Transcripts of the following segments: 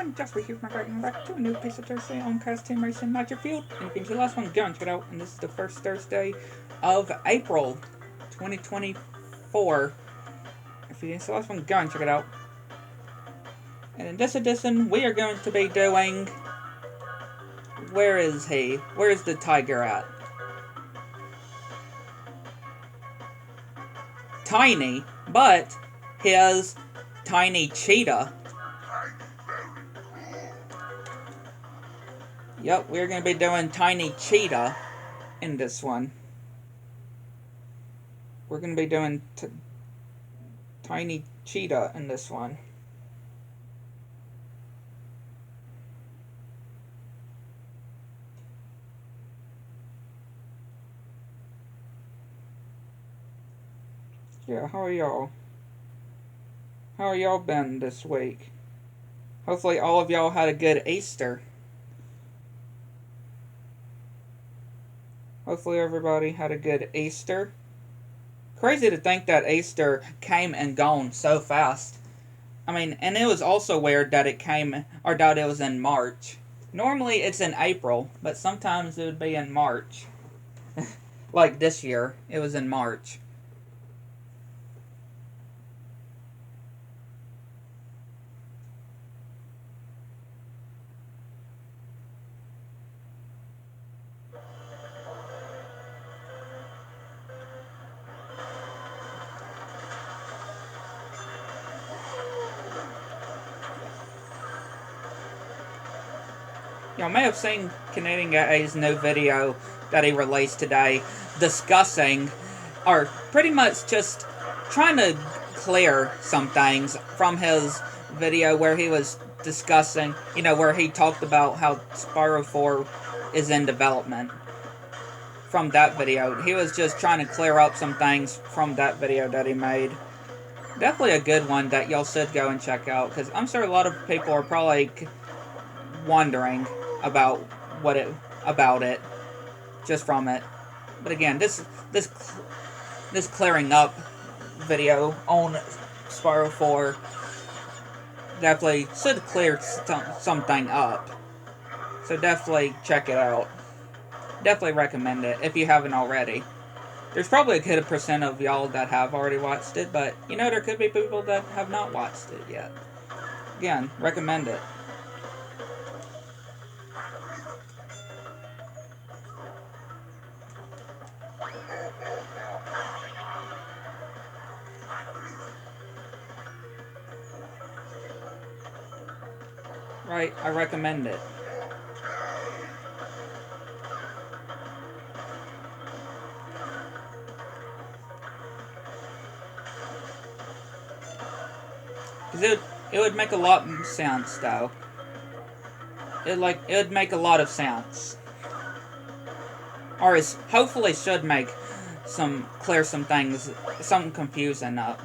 everyone, Jasper here from back to a new Pizza Thursday on Cast Team Racing Magic Field. And if you can the last one, go and check it out. And this is the first Thursday of April 2024. If you didn't see the last one, go and check it out. And in this edition, we are going to be doing... Where is he? Where is the tiger at? Tiny, but his tiny cheetah. Yep, we're going to be doing Tiny Cheetah in this one. We're going to be doing Tiny Cheetah in this one. Yeah, how are y'all? How are y'all been this week? Hopefully all of y'all had a good Easter. Hopefully everybody had a good Easter. Crazy to think that Easter came and gone so fast. I mean, and it was also weird that it came, or that it was in March. Normally it's in April, but sometimes it would be in March. Like this year, it was in March. Y'all may have seen Canadian Guy's new video that he released today discussing, or pretty much just trying to clear some things from his video where he was discussing, where he talked about how Spyro 4 is in development. From that video, he was just trying to clear up some things from that video that he made. Definitely a good one that y'all should go and check out, because I'm sure a lot of people are probably wondering about it just from it. But again, this clearing up video on Spyro 4 definitely should clear something up. So definitely check it out. Definitely recommend it if you haven't already. There's probably a good percent of y'all that have already watched it, but there could be people that have not watched it yet. Again, recommend it. Right, I recommend it. Because it would make a lot of sense, though. It would make a lot of sense. Or it hopefully should make clear some things, some confusing up.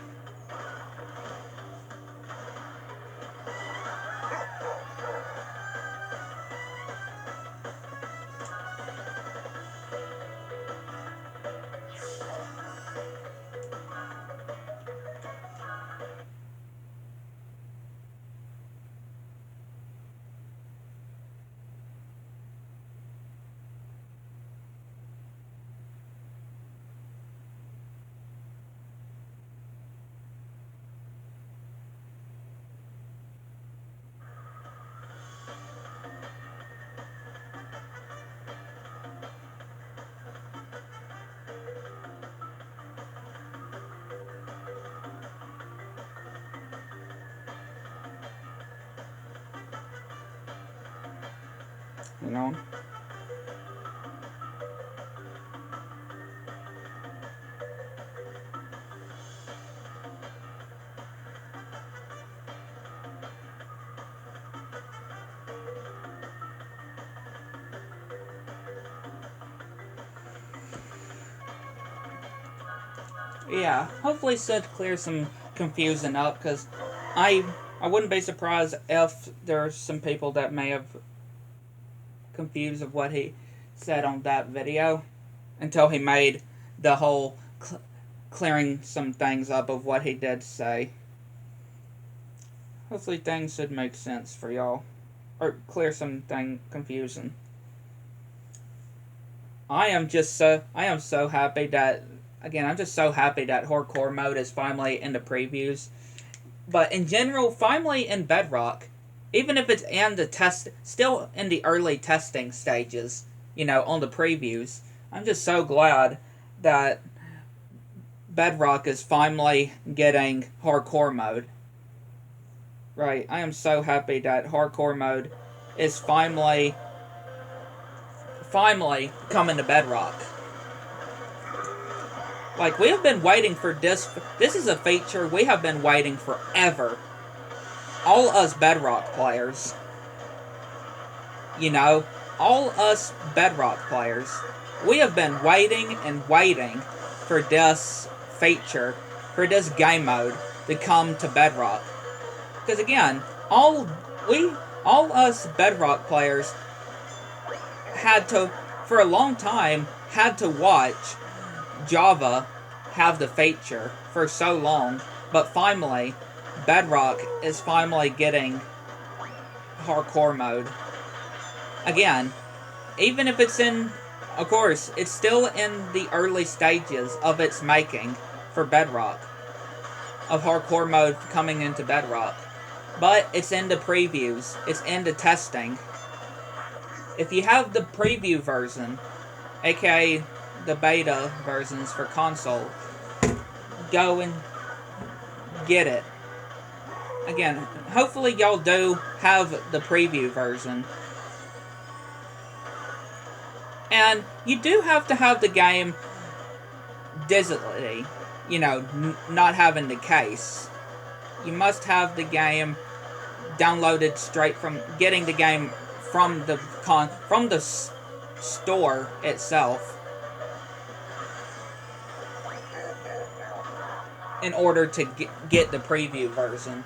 You know? Yeah, hopefully should clear some confusion up, because I wouldn't be surprised if there's some people that may have confused of what he said on that video until he made the whole clearing some things up of what he did say. Hopefully things should make sense for y'all. Or clear something confusion. I am so happy that, again, I'm just so happy that hardcore mode is finally in the previews. But in general, finally in Bedrock, even if it's in the still in the early testing stages, on the previews, I'm just so glad that Bedrock is finally getting hardcore mode. Right, I am so happy that hardcore mode is finally coming to Bedrock. Like, we have been waiting for this. This is a feature we have been waiting forever. All us Bedrock players. All us Bedrock players. We have been waiting and waiting for this feature, for this game mode to come to Bedrock. Because again, all us Bedrock players had to, for a long time, had to watch Java have the feature for so long, but finally, Bedrock is finally getting hardcore mode. Again, even if it's of course, it's still in the early stages of its making for Bedrock, of hardcore mode coming into Bedrock, but it's in the previews, it's in the testing. If you have the preview version, aka the beta versions for console, go and get it. Again, hopefully y'all do have the preview version. And you do have to have the game digitally, not having the case. You must have the game downloaded straight from, getting the game from the store itself, in order to get the preview version.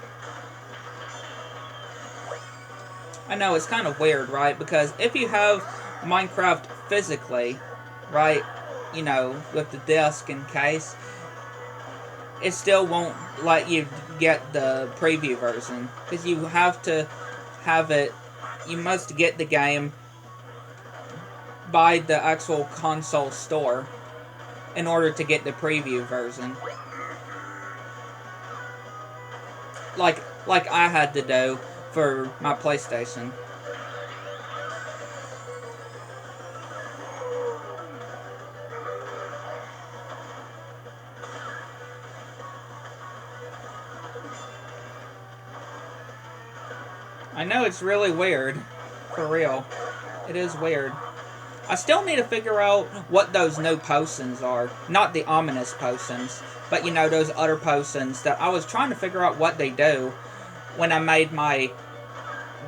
I know, it's kind of weird, right? Because if you have Minecraft physically, right, with the disc and case, it still won't let you get the preview version. Because you have to have it, you must get the game by the actual console store in order to get the preview version. Like I had to do for my PlayStation. I know, it's really weird. For real. It is weird. I still need to figure out what those new potions are. Not the ominous potions, but those other potions that I was trying to figure out what they do when I made my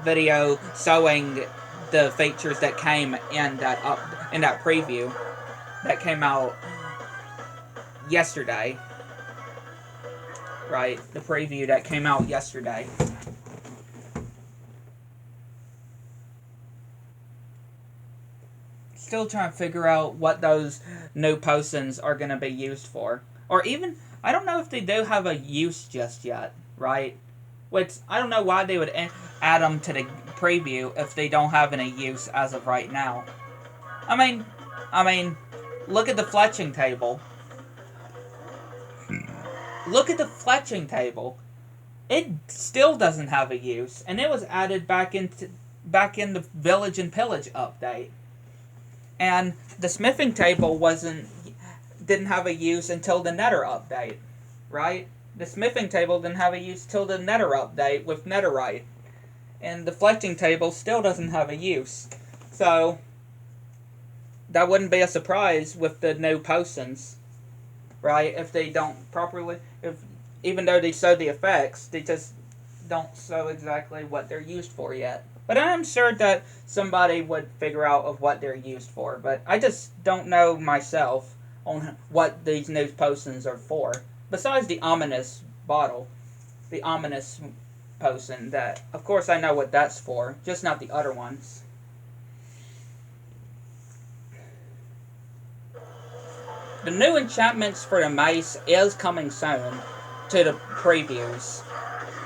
video showing the features that came in that preview that came out yesterday. Right, the preview that came out yesterday. Still trying to figure out what those new potions are going to be used for. Or even, I don't know if they do have a use just yet, right? Which, I don't know why they would add them to the preview if they don't have any use as of right now. I mean, look at the fletching table. Look at the fletching table. It still doesn't have a use, and it was added back in the Village and Pillage update. And the smithing table didn't have a use until the Nether update, right? The smithing table didn't have a use till the Nether update with Netherite. And the fletching table still doesn't have a use. So, that wouldn't be a surprise with the new potions, right? If they don't properly, even though they show the effects, they just don't show exactly what they're used for yet. But I'm sure that somebody would figure out of what they're used for. But I just don't know myself on what these new potions are for. Besides the ominous bottle. The ominous potion that, of course I know what that's for. Just not the other ones. The new enchantments for the mace is coming soon to the previews.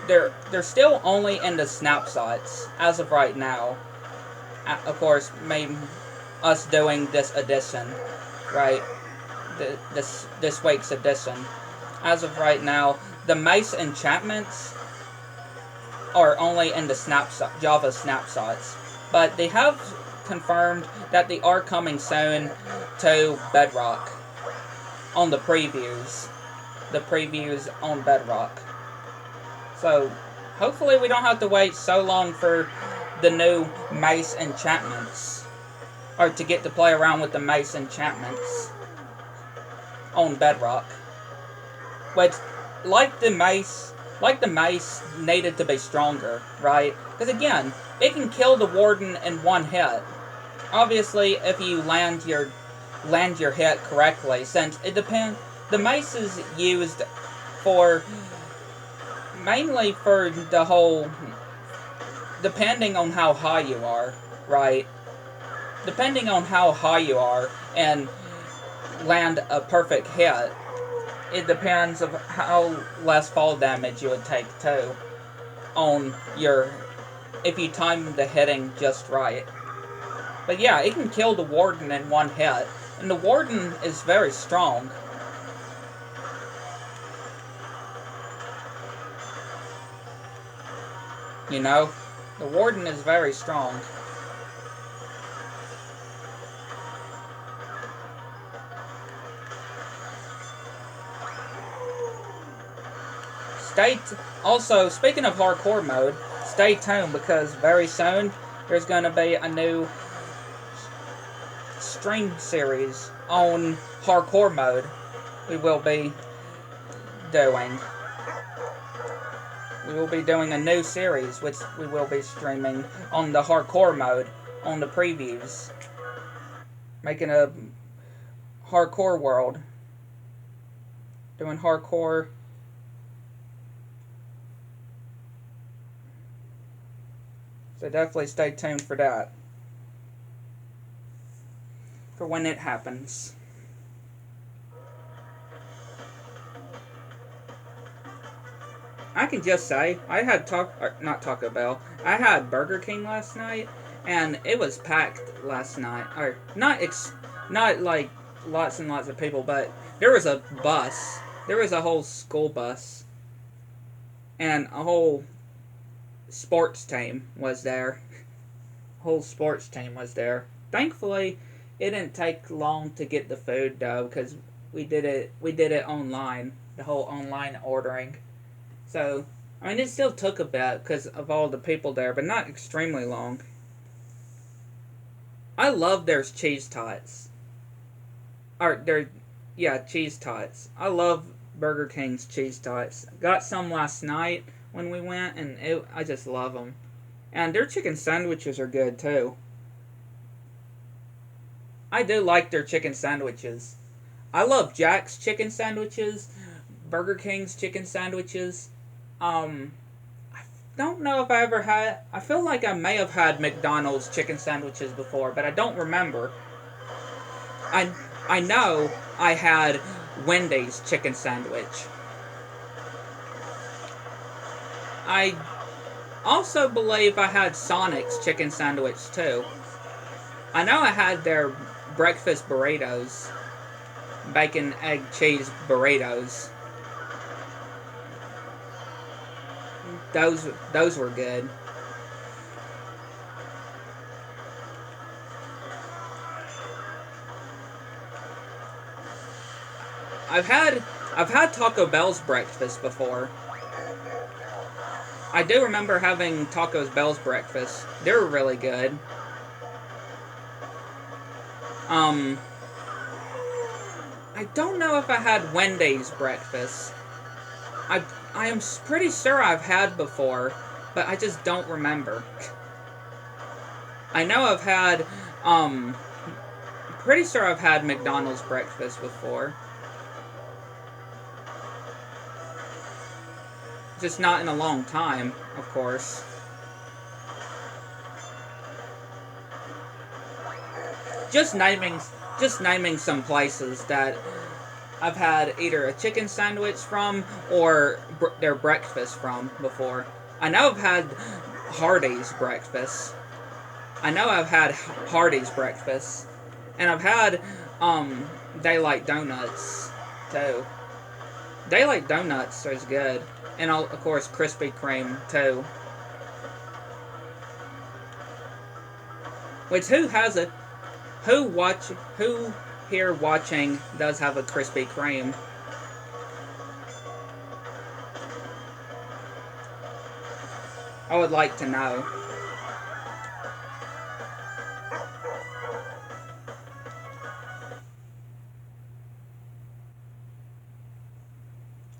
they're still only in the snapshots as of right now. Of course, maybe us doing this edition, right? This week's edition. As of right now, the mace enchantments are only in the Java snapshots, but they have confirmed that they are coming soon to Bedrock on the previews. The previews on Bedrock. So, hopefully we don't have to wait so long for the new mace enchantments, or to get to play around with the mace enchantments on Bedrock. Which, like the mace needed to be stronger, right? Because again, it can kill the warden in one hit. Obviously, if you land your hit correctly, since it depends. The mace is used for mainly for the whole, depending on how high you are, right? Depending on how high you are and land a perfect hit, it depends of how less fall damage you would take too on your, if you time the hitting just right. But yeah, it can kill the warden in one hit, and the warden is very strong. You know, the warden is very strong. Also, speaking of hardcore mode, stay tuned because very soon there's going to be a new stream series on hardcore mode we will be doing. We will be doing a new series which we will be streaming on the hardcore mode on the previews. Making a hardcore world. Doing hardcore. So definitely stay tuned for that. For when it happens. I can just say, I had not Taco Bell. I had Burger King last night, and it was packed last night. Or not like lots and lots of people, but there was a bus. There was a whole school bus, and a whole sports team was there. Whole sports team was there. Thankfully, it didn't take long to get the food though, because we did it online. The whole online ordering. So, I mean, it still took a bit because of all the people there, but not extremely long. I love their cheese tots. Cheese tots. I love Burger King's cheese tots. Got some last night when we went, and I just love them. And their chicken sandwiches are good, too. I do like their chicken sandwiches. I love Jack's chicken sandwiches, Burger King's chicken sandwiches. I don't know if I ever had... I feel like I may have had McDonald's chicken sandwiches before, but I don't remember. I know I had Wendy's chicken sandwich. I also believe I had Sonic's chicken sandwich, too. I know I had their breakfast burritos. Bacon, egg, cheese burritos. Those were good. I've had Taco Bell's breakfast before. I do remember having Taco Bell's breakfast. They were really good. I don't know if I had Wendy's breakfast. I am pretty sure I've had before, but I just don't remember. I know I've had, pretty sure I've had McDonald's breakfast before. Just not in a long time, of course. Just naming some places that I've had either a chicken sandwich from or their breakfast from before. I know I've had Hardee's breakfast. I know I've had Hardee's breakfast. And I've had Daylight Donuts too. Daylight Donuts is good. And of course Krispy Kreme too. Which who here watching does have a Krispy Kreme? I would like to know.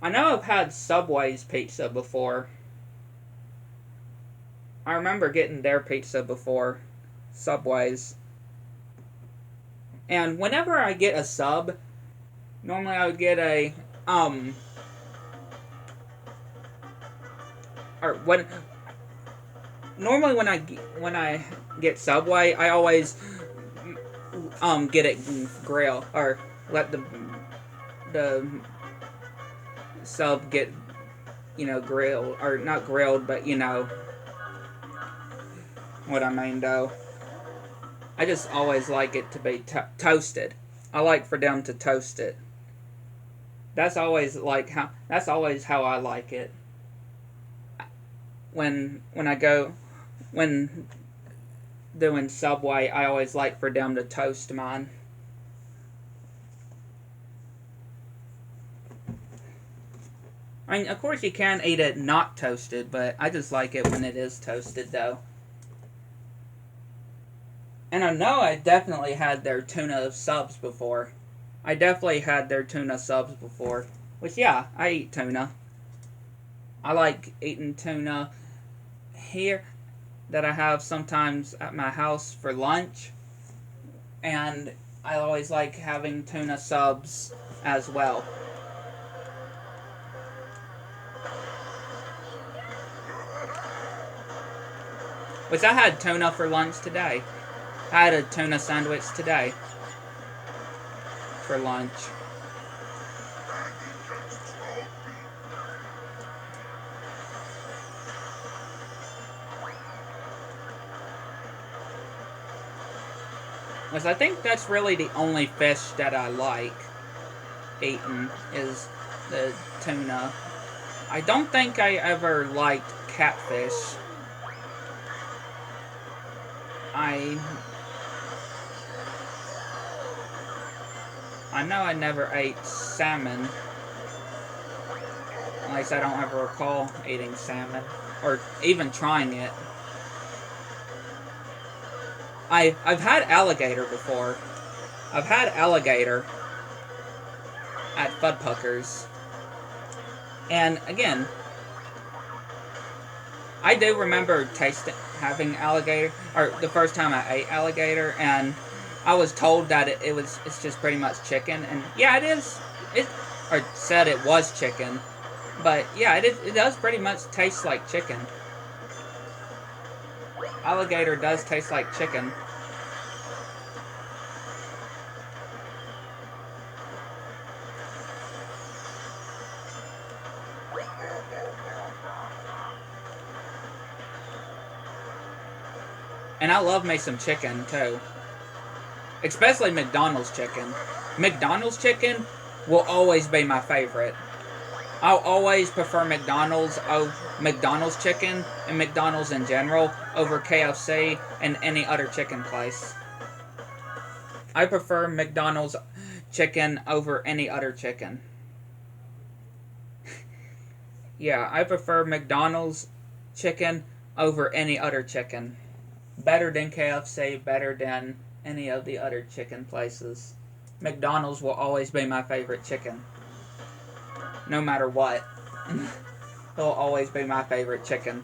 I know I've had Subway's pizza before. I remember getting their pizza before. Subway's. And whenever I get a sub, normally I would get a, or when, normally when I get Subway, I always, get it grill, or let the sub get, grilled, or not grilled, but you know what I mean though. I just always like it to be toasted. I like for them to toast it. That's always how I like it. When doing Subway, I always like for them to toast mine. I mean, of course you can eat it not toasted, but I just like it when it is toasted though. And I know I definitely had their tuna subs before. I definitely had their tuna subs before. Which, yeah, I eat tuna. I like eating tuna here that I have sometimes at my house for lunch. And I always like having tuna subs as well. Which I had tuna for lunch today. I had a tuna sandwich today for lunch. Because I think that's really the only fish that I like eating is the tuna. I don't think I ever liked catfish. I know I never ate salmon. At least I don't ever recall eating salmon. Or even trying it. I've had alligator before. I've had alligator at Fudpuckers. And again, I do remember having alligator, or the first time I ate alligator, and I was told that it's just pretty much chicken, and yeah, it is. Or said it was chicken, but yeah, it does pretty much taste like chicken. Alligator does taste like chicken. And I love me some chicken, too. Especially McDonald's chicken. McDonald's chicken will always be my favorite. I'll always prefer McDonald's chicken and McDonald's in general over KFC and any other chicken place. I prefer McDonald's chicken over any other chicken. Yeah, I prefer McDonald's chicken over any other chicken. Better than KFC, better than any of the other chicken places. McDonald's will always be my favorite chicken. No matter what. It'll always be my favorite chicken.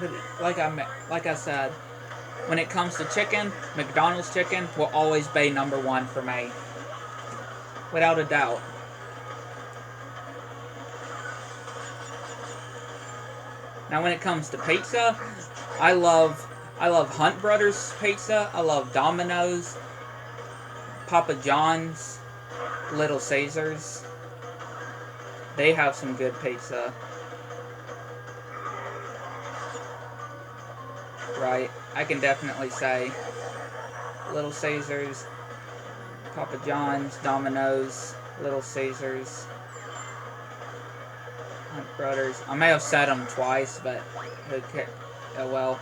But like I said, when it comes to chicken, McDonald's chicken will always be #1 for me, without a doubt. Now, when it comes to pizza, I love Hunt Brothers pizza. I love Domino's, Papa John's, Little Caesars. They have some good pizza. Right, I can definitely say Little Caesars, Papa John's, Domino's, Little Caesars, Hunt Brothers. I may have said them twice, but oh well.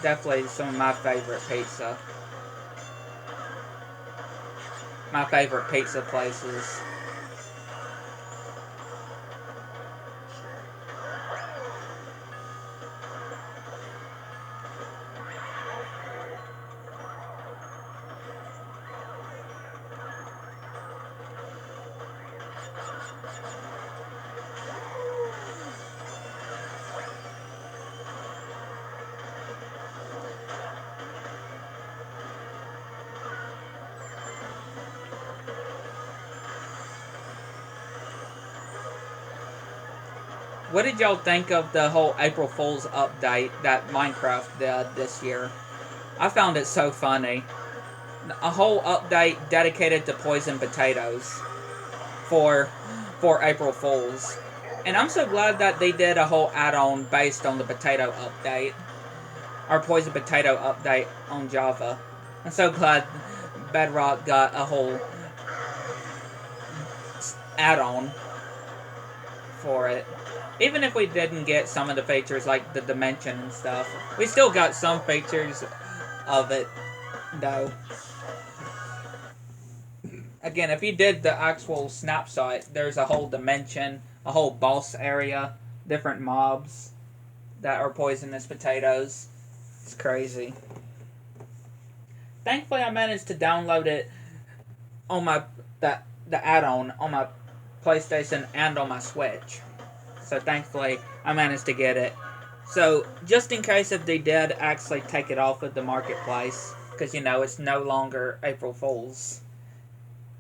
Definitely some of my favorite pizza. My favorite pizza places. What did y'all think of the whole April Fool's update that Minecraft did this year? I found it so funny. A whole update dedicated to poison potatoes for April Fool's. And I'm so glad that they did a whole add-on based on the potato update. Or poison potato update on Java. I'm so glad Bedrock got a whole add-on for it. Even if we didn't get some of the features like the dimension and stuff, we still got some features of it, though. Again, if you did the actual snapshot, there's a whole dimension, a whole boss area, different mobs that are poisonous potatoes. It's crazy. Thankfully, I managed to download it on the add-on on my PlayStation and on my Switch. So thankfully, I managed to get it. So, just in case if they did actually take it off of the marketplace, because, it's no longer April Fool's.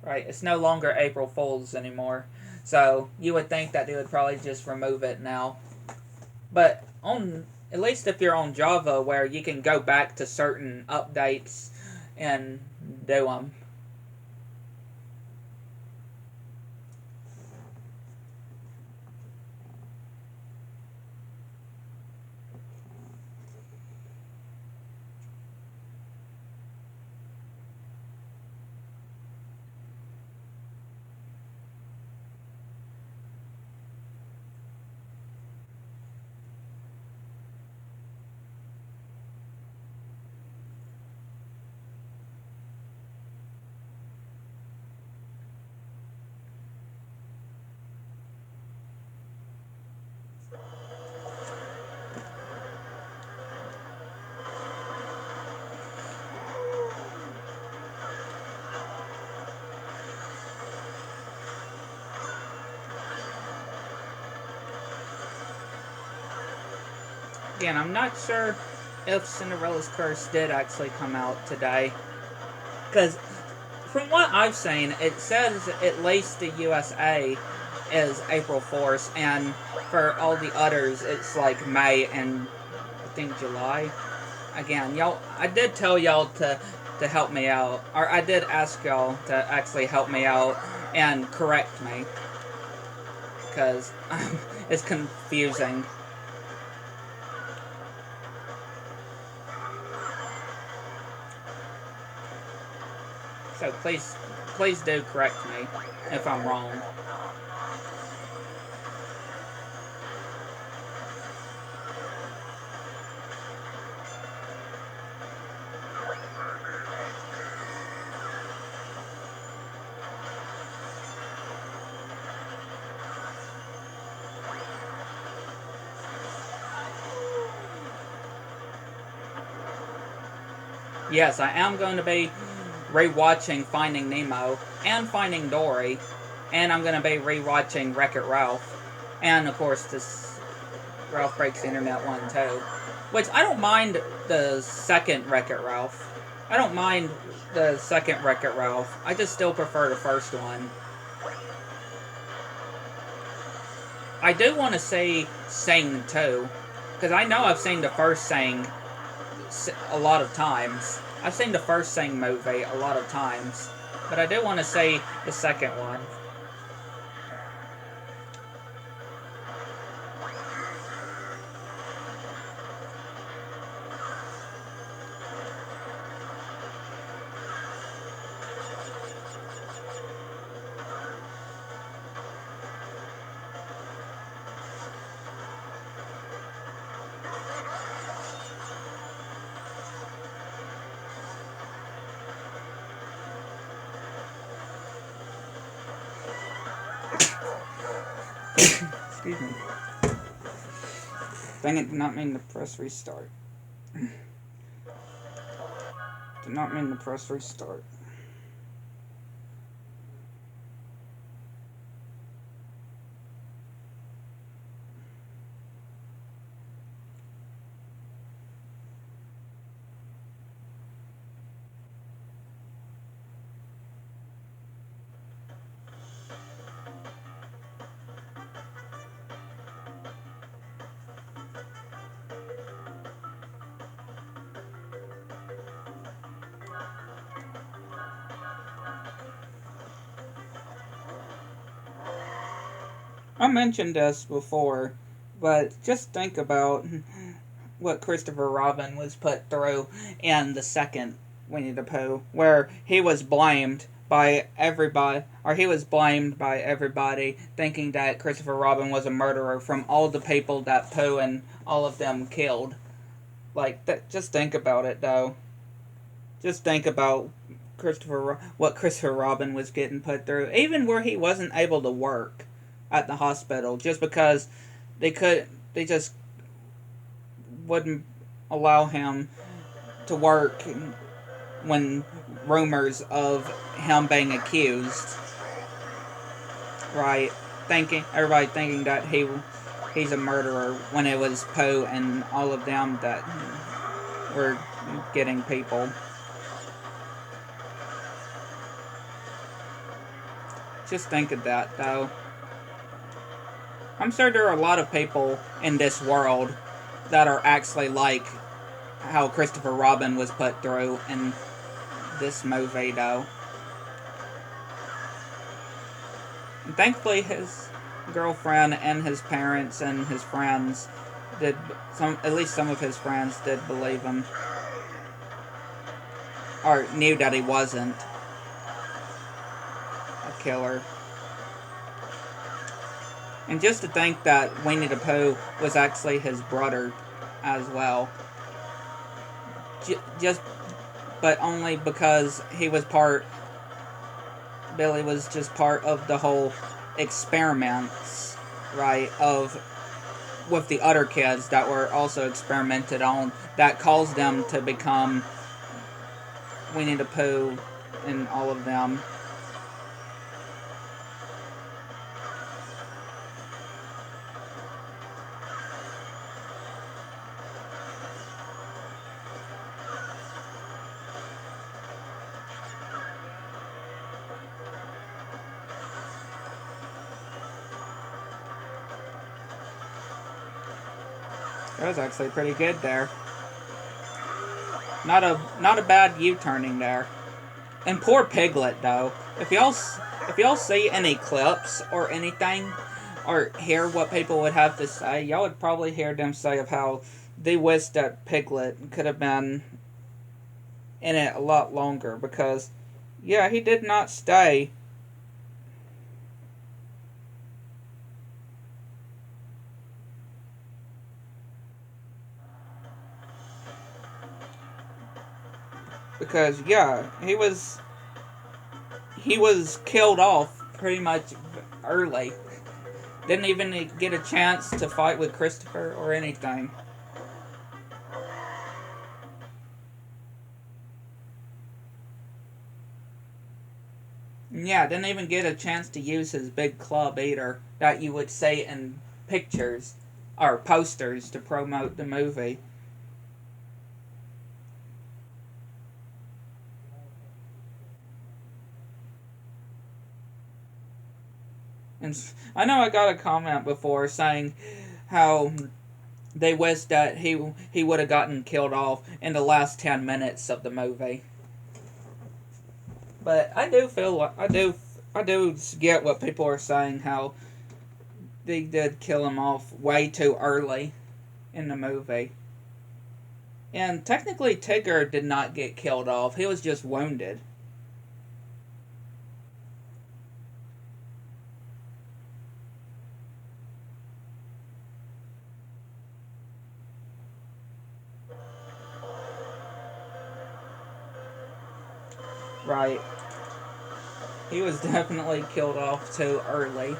Right? It's no longer April Fool's anymore. So, you would think that they would probably just remove it now. But, at least if you're on Java, where you can go back to certain updates and do them. Again, I'm not sure if Cinderella's Curse did actually come out today. Because, from what I've seen, it says at least the USA is April 4th, and for all the others, it's like May and I think July. Again, I did tell y'all to help me out, or I did ask y'all to actually help me out and correct me. Because it's confusing. So please do correct me if I'm wrong. Yes, I am going to be rewatching Finding Nemo and Finding Dory, and I'm going to be rewatching Wreck-It Ralph, and of course Ralph Breaks the Internet one too. Which I don't mind the second Wreck-It Ralph. I don't mind the second Wreck-It Ralph. I just still prefer the first one. I do want to see Sing too, because I know I've seen the first Sing a lot of times. I've seen the first Sing movie a lot of times, but I do want to see the second one. Excuse me. Dang it, did not mean to press restart. Did not mean to press restart. I mentioned this before, but just think about what Christopher Robin was put through in the second Winnie the Pooh, where he was blamed by everybody, thinking that Christopher Robin was a murderer from all the people that Pooh and all of them killed. Like, that, just think about it, though. Just think about what Christopher Robin was getting put through, even where he wasn't able to work at the hospital, just because they just wouldn't allow him to work when rumors of him being accused, right? Everybody thinking that he's a murderer, when it was Poe and all of them that were getting people. Just think of that, though. I'm sure there are a lot of people in this world that are actually like how Christopher Robin was put through in this movie, though. And thankfully, his girlfriend and his parents and his friends at least some of his friends did believe him. Or knew that he wasn't a killer. And just to think that Winnie the Pooh was actually his brother as well. But only because Billy was just part of the whole experiments, right, with the other kids that were also experimented on, that caused them to become Winnie the Pooh and all of them. That was actually pretty good there. Not a bad U-turning there. And poor Piglet, though. If y'all see any clips or anything, or hear what people would have to say, y'all would probably hear them say of how they wish that Piglet could have been in it a lot longer, because, yeah, he did not stay. Because, yeah, he was killed off pretty much early. Didn't even get a chance to fight with Christopher or anything. Yeah, didn't even get a chance to use his big club either, that you would see in pictures or posters to promote the movie. And I know I got a comment before saying how they wish that he would have gotten killed off in the last 10 minutes of the movie. But I do feel like I do get what people are saying, how they did kill him off way too early in the movie. And technically Tigger did not get killed off. He was just wounded. Right. He was definitely killed off too early.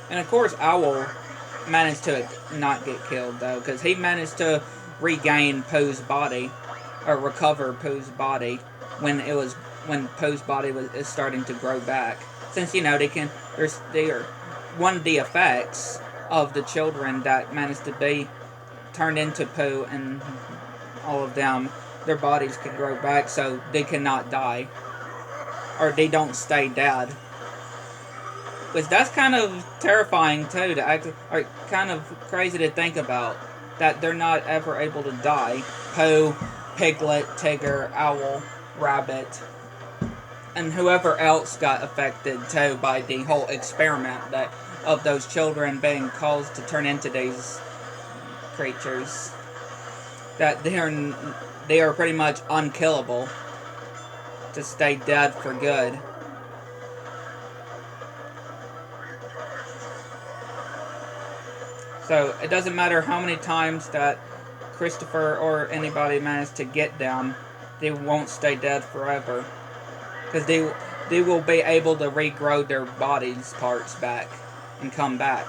And of course, Owl managed to not get killed though, because he managed to regain Pooh's body, or recover Pooh's body when Pooh's body is starting to grow back. Since they are one of the effects of the children that managed to be turned into Pooh, and all of them, their bodies can grow back, so they cannot die, or they don't stay dead. Which that's kind of terrifying too, or kind of crazy to think about, that they're not ever able to die. Pooh, Piglet, Tigger, Owl, Rabbit, and whoever else got affected too by the whole experiment of those children being caused to turn into these creatures. That they are pretty much unkillable, to stay dead for good. So it doesn't matter how many times that Christopher or anybody managed to get them, they won't stay dead forever. Because they will be able to regrow their body's parts back and come back.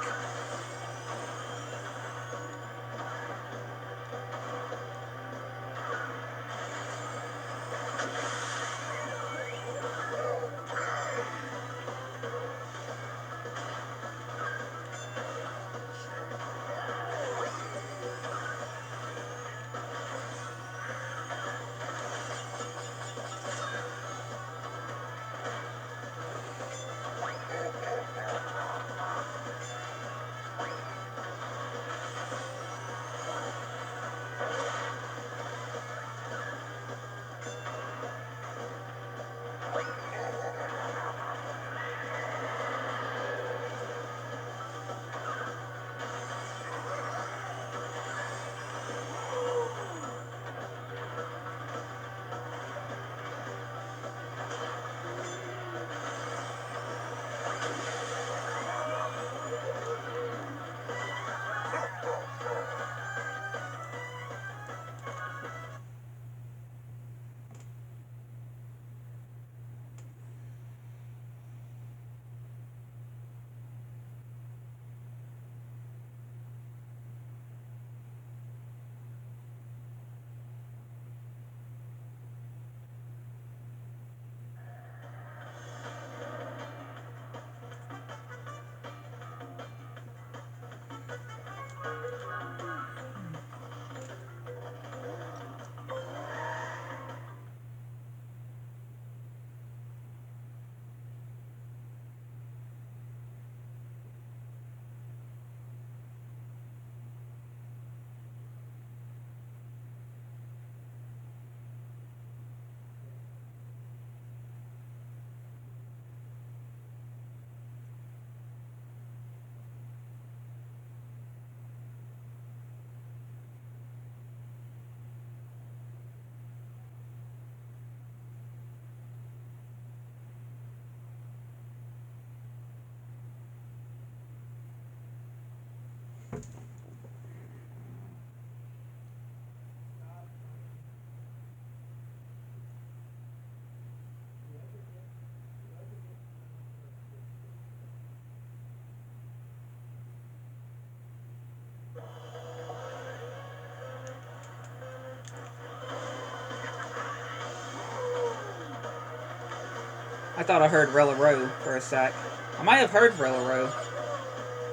I thought I heard Rillaroo for a sec. I might have heard Rillaroo.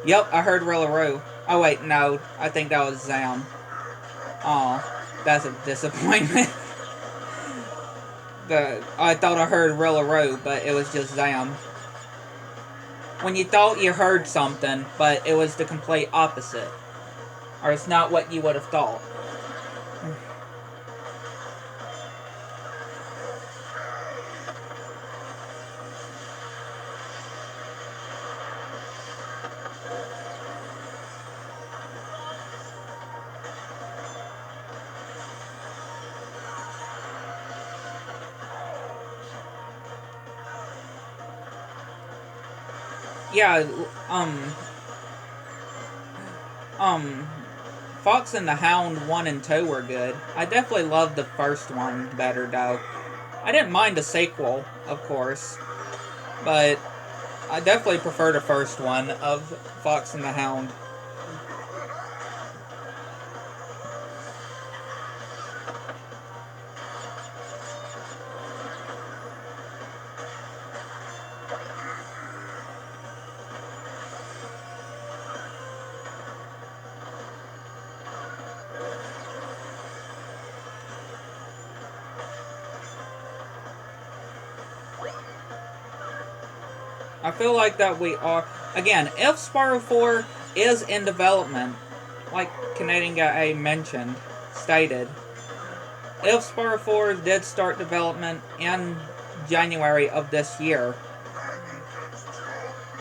Yep, I heard Rillaroo. Oh wait, no. I think that was Zam. Aw, that's a disappointment. I thought I heard Rillaroo, but it was just Zam. When you thought you heard something, but it was the complete opposite. Or it's not what you would have thought. Yeah, Fox and the Hound 1 and 2 were good. I definitely loved the first one better, though. I didn't mind the sequel, of course, but I definitely prefer the first one of Fox and the Hound. I feel like that we are... Again, if Spyro 4 is in development, like Canadian Guy A mentioned, stated, if Spyro 4 did start development in January of this year,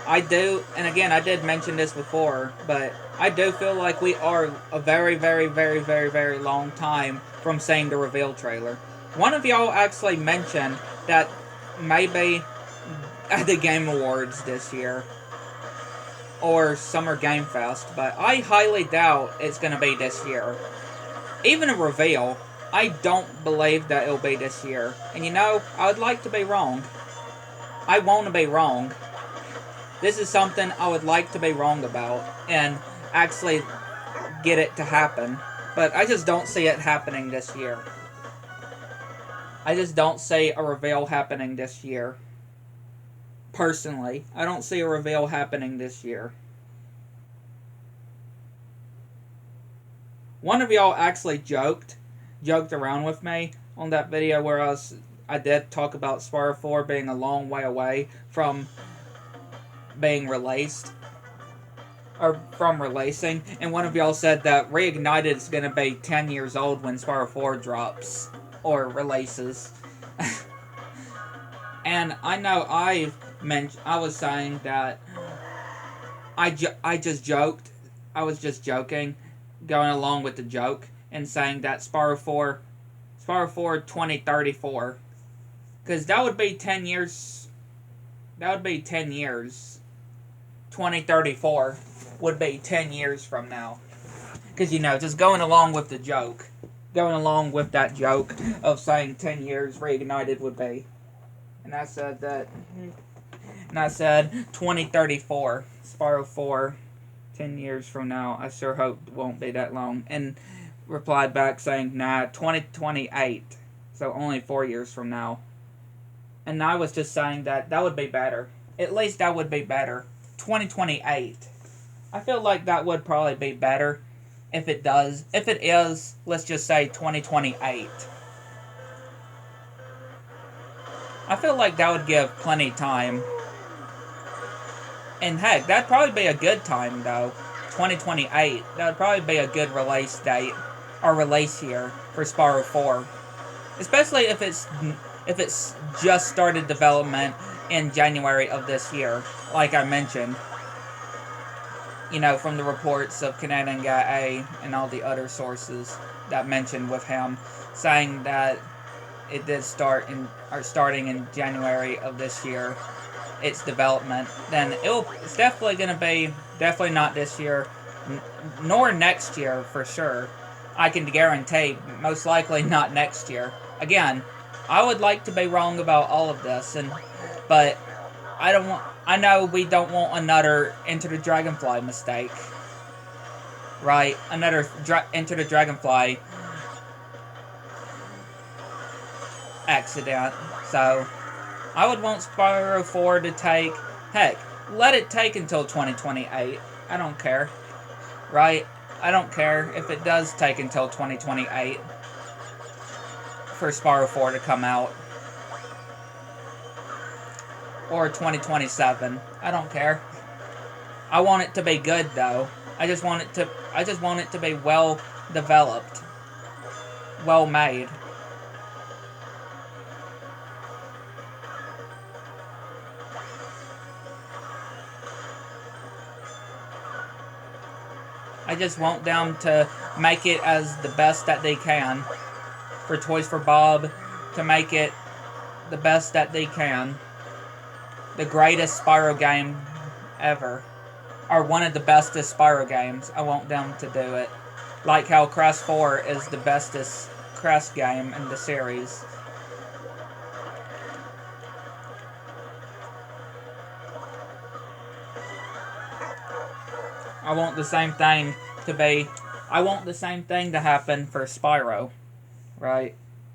I do, and again, I did mention this before, but I do feel like we are a very, very, very, very, very long time from seeing the reveal trailer. One of y'all actually mentioned that maybe at the Game Awards this year, or Summer Game Fest, but I highly doubt it's going to be this year. Even a reveal, I don't believe that it'll be this year. And you know, I would like to be wrong. I want to be wrong. This is something I would like to be wrong about, and actually get it to happen. But I just don't see it happening this year. I just don't see a reveal happening this year. Personally, I don't see a reveal happening this year. One of y'all actually joked around with me on that video where I did talk about Spyro 4 being a long way away from being released, or from releasing, and one of y'all said that Reignited is going to be 10 years old when Spyro 4 drops, or releases. And I know I was saying that I just joked. I was just joking, going along with the joke, and saying that Spyro 4 2034. Because that would be 10 years. That would be 10 years. 2034 would be 10 years from now. Because, you know, just going along with the joke. Going along with that joke of saying 10 years Reignited would be. And I said that... And I said 2034. Spyro 4, 10 years from now. I sure hope it won't be that long. And replied back saying, nah, 2028. So only 4 years from now. And I was just saying that would be better. At least that would be better. 2028. I feel like that would probably be better if it does. If it is, let's just say 2028. I feel like that would give plenty time. And heck, that'd probably be a good time though. 2028. That would probably be a good release date or release year for Spyro 4. Especially if it's just started development in January of this year, like I mentioned. You know, from the reports of Canadian Guy A and all the other sources that mentioned with him, saying that it did starting in January of this year, its development, then it's definitely going to be, definitely not this year, nor next year for sure. I can guarantee, most likely not next year. Again, I would like to be wrong about all of this, but I know we don't want another Enter the Dragonfly mistake. Right? Another Enter the Dragonfly accident. So, I would want Spyro 4 to take, heck, let it take until 2028. I don't care. Right? I don't care if it does take until 2028 for Spyro 4 to come out. Or 2027. I don't care. I want it to be good though. I just want it to be well developed. Well made. I just want them to make it as the best that they can. For Toys for Bob to make it the best that they can. The greatest Spyro game ever. Or one of the bestest Spyro games. I want them to do it. Like how Crash 4 is the bestest Crash game in the series. I want the same thing to be... I want the same thing to happen for Spyro. Right?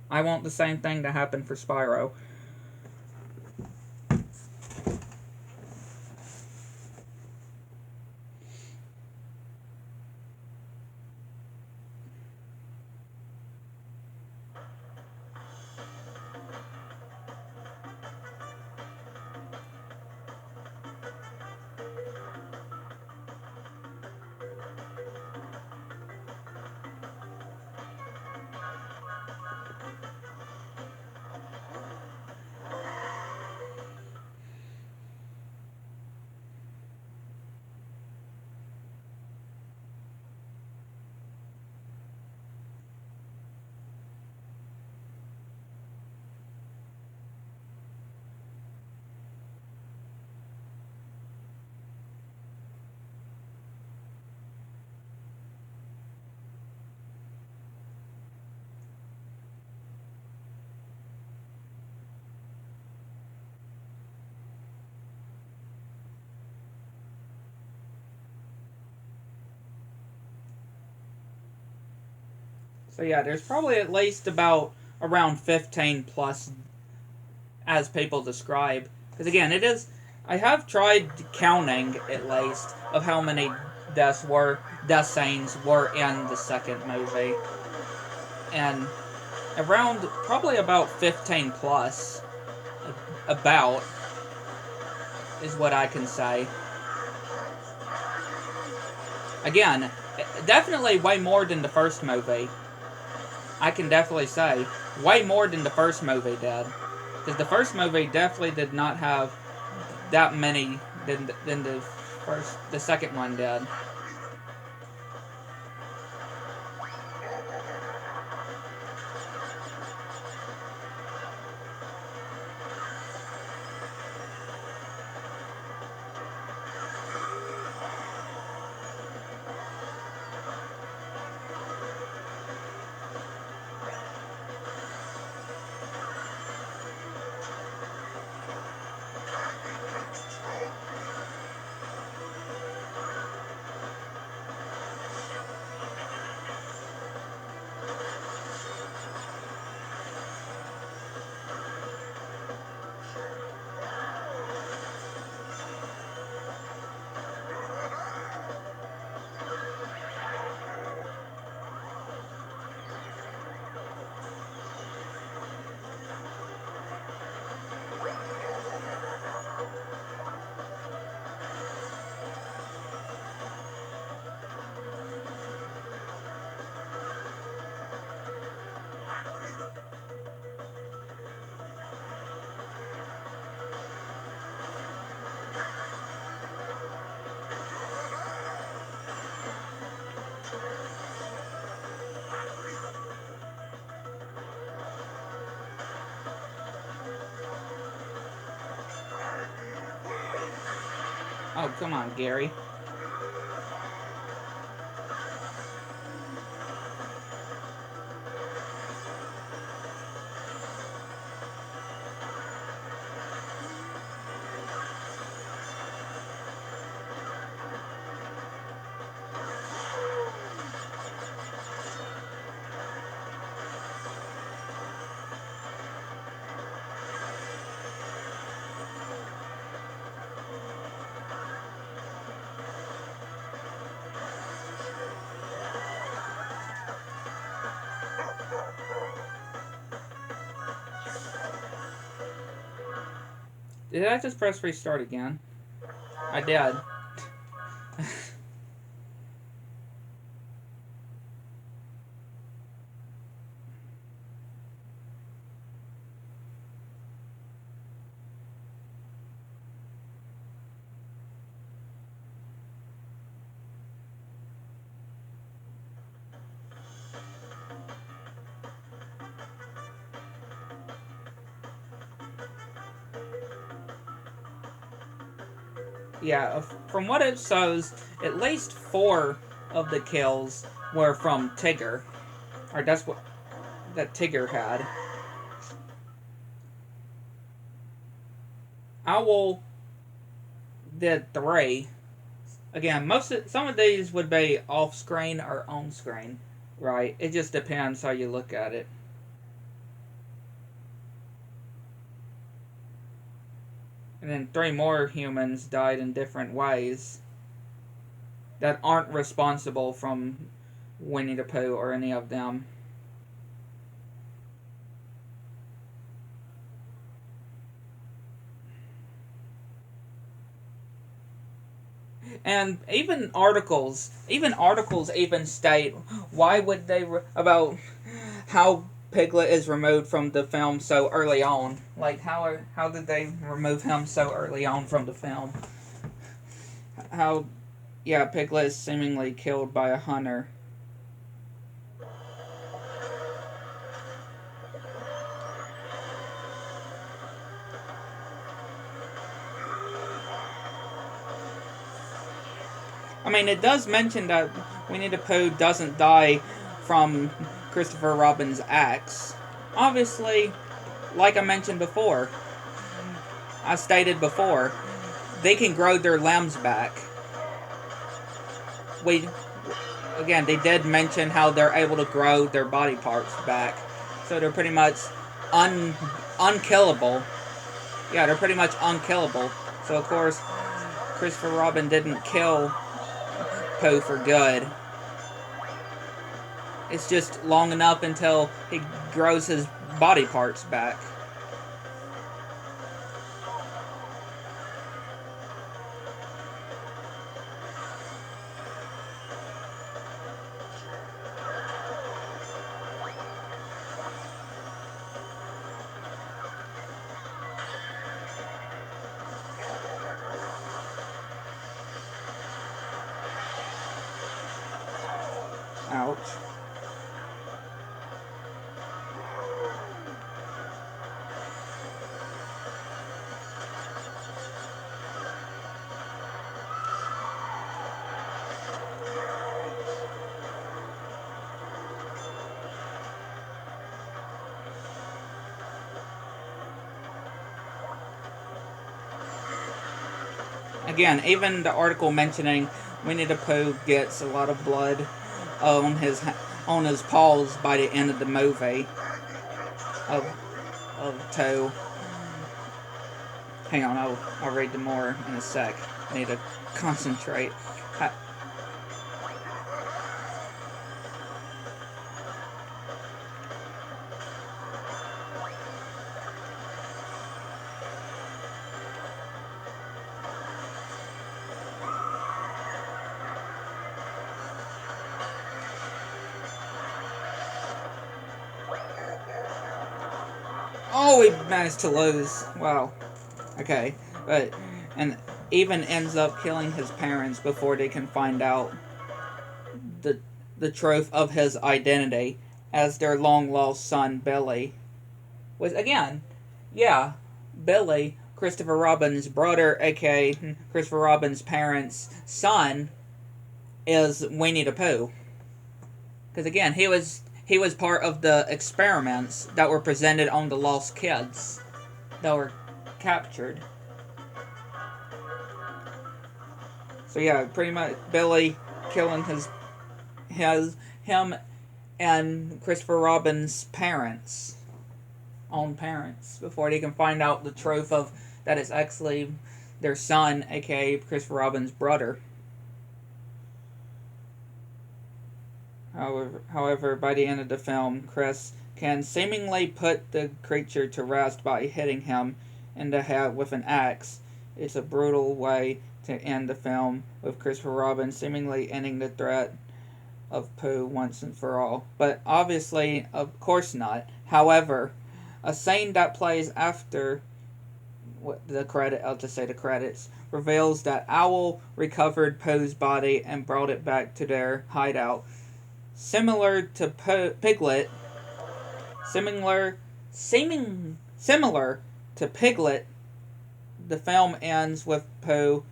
I want the same thing to happen for Spyro. So yeah, there's probably at least about around 15 plus, as people describe. Because again, it is... I have tried counting, at least, of how many death scenes were in the second movie. And around, probably about 15 plus, about, is what I can say. Again, definitely way more than the first movie. I can definitely say way more than the first movie did, because the first movie definitely did not have that many than the second one did. Oh, come on, Gary. Did I just press restart again? I did. Yeah, from what it shows, at least 4 of the kills were from Tigger. Or that's what that Tigger had. Owl did 3. Again, some of these would be off screen or on screen, right? It just depends how you look at it. And then 3 more humans died in different ways that aren't responsible from Winnie the Pooh or any of them. And even articles even state why would they about how Piglet is removed from the film so early on. Like how did they remove him so early on from the film? How Piglet is seemingly killed by a hunter. I mean, it does mention that Winnie the Pooh doesn't die from Christopher Robin's axe. Obviously, like I mentioned before, I stated before, they can grow their limbs back. Again, they did mention how they're able to grow their body parts back. So they're pretty much unkillable. Yeah, they're pretty much unkillable. So, of course, Christopher Robin didn't kill Pooh for good. It's just long enough until he grows his body parts back. Ouch. Again, even the article mentioning Winnie the Pooh gets a lot of blood on his paws by the end of the movie of 2. Hang on, I'll read them more in a sec. I need to concentrate. Oh, he managed to lose. Wow. Okay. And even ends up killing his parents before they can find out the truth of his identity as their long-lost son, Billy. Was, again, Billy, Christopher Robin's brother, aka Christopher Robin's parents' son, is Winnie the Pooh. Because, again, he was part of the experiments that were presented on the lost kids that were captured. So yeah, pretty much Billy killing him and Christopher Robin's own parents, before they can find out the truth of that it's actually their son, aka Christopher Robin's brother. However, by the end of the film, Chris can seemingly put the creature to rest by hitting him in the head with an axe. It's a brutal way to end the film, with Christopher Robin seemingly ending the threat of Pooh once and for all. But obviously, of course not. However, a scene that plays after the credits, reveals that Owl recovered Pooh's body and brought it back to their hideout. Similar to Piglet, similar to Piglet, the film ends with Pooh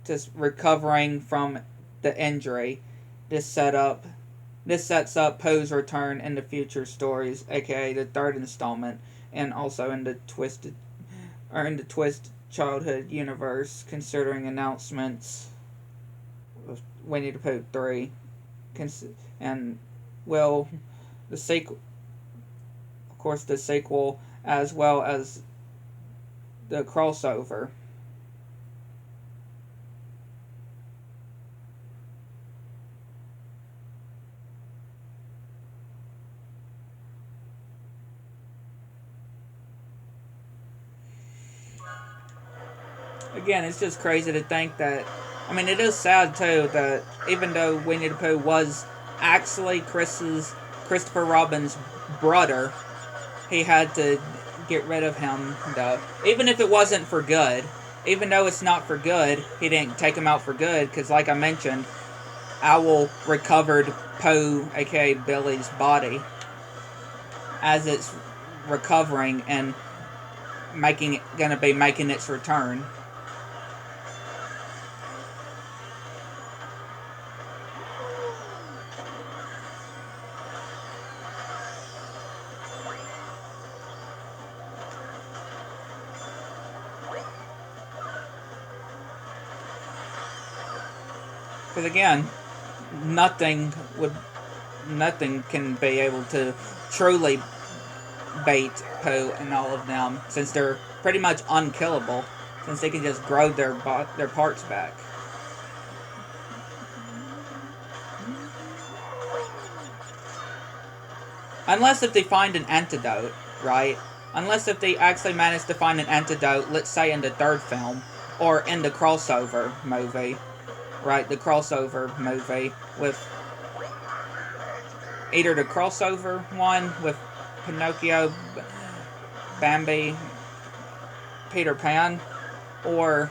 just recovering from the injury. This sets up Pooh's return in the future stories, aka the third installment, and also in the Twist Childhood universe, considering announcements of Winnie the Pooh 3, and the sequel, of course, the sequel, as well as the crossover. Again, it's just crazy to think that. I mean, it is sad too that even though Winnie the Pooh was actually Christopher Robin's brother, he had to get rid of him, though. Even if it wasn't for good, even though it's not for good, he didn't take him out for good, because like I mentioned, Owl recovered Pooh, aka Billy's body, as it's recovering and gonna be making its return. Because again, nothing can be able to truly bait Pooh and all of them, since they're pretty much unkillable, since they can just grow their parts back. Unless if they find an antidote, right? Unless if they actually manage to find an antidote, let's say in the third film, or in the crossover movie. Right, the crossover movie with either the crossover one with Pinocchio, Bambi, Peter Pan, or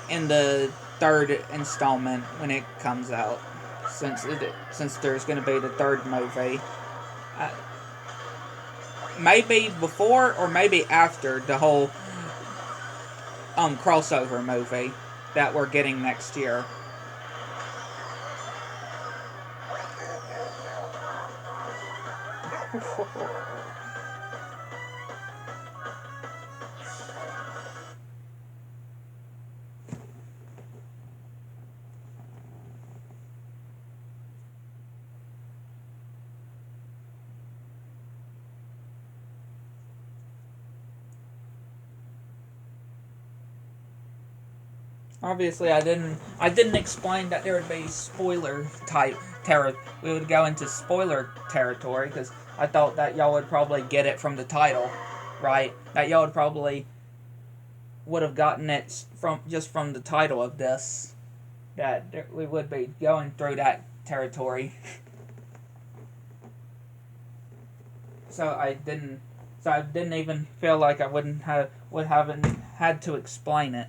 in the third installment when it comes out, since there's going to be the third movie. Maybe before or maybe after the whole crossover movie that we're getting next year. Obviously, I didn't explain that there would be spoiler type we would go into spoiler territory, because I thought that y'all would probably get it from the title, right? That y'all would have gotten it from the title of this, that we would be going through that territory. So I didn't even feel like I would haven't had to explain it.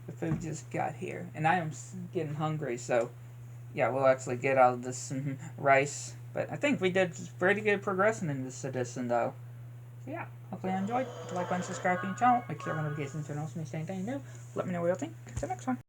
The food just got here, and I am getting hungry, so yeah, we'll actually get out of this rice. But I think we did pretty good progression in this edition, though. So yeah, hopefully you enjoyed. If you like, subscribe to the channel, make sure notifications turn on so you stay anything new. Let me know what you think. See you next one.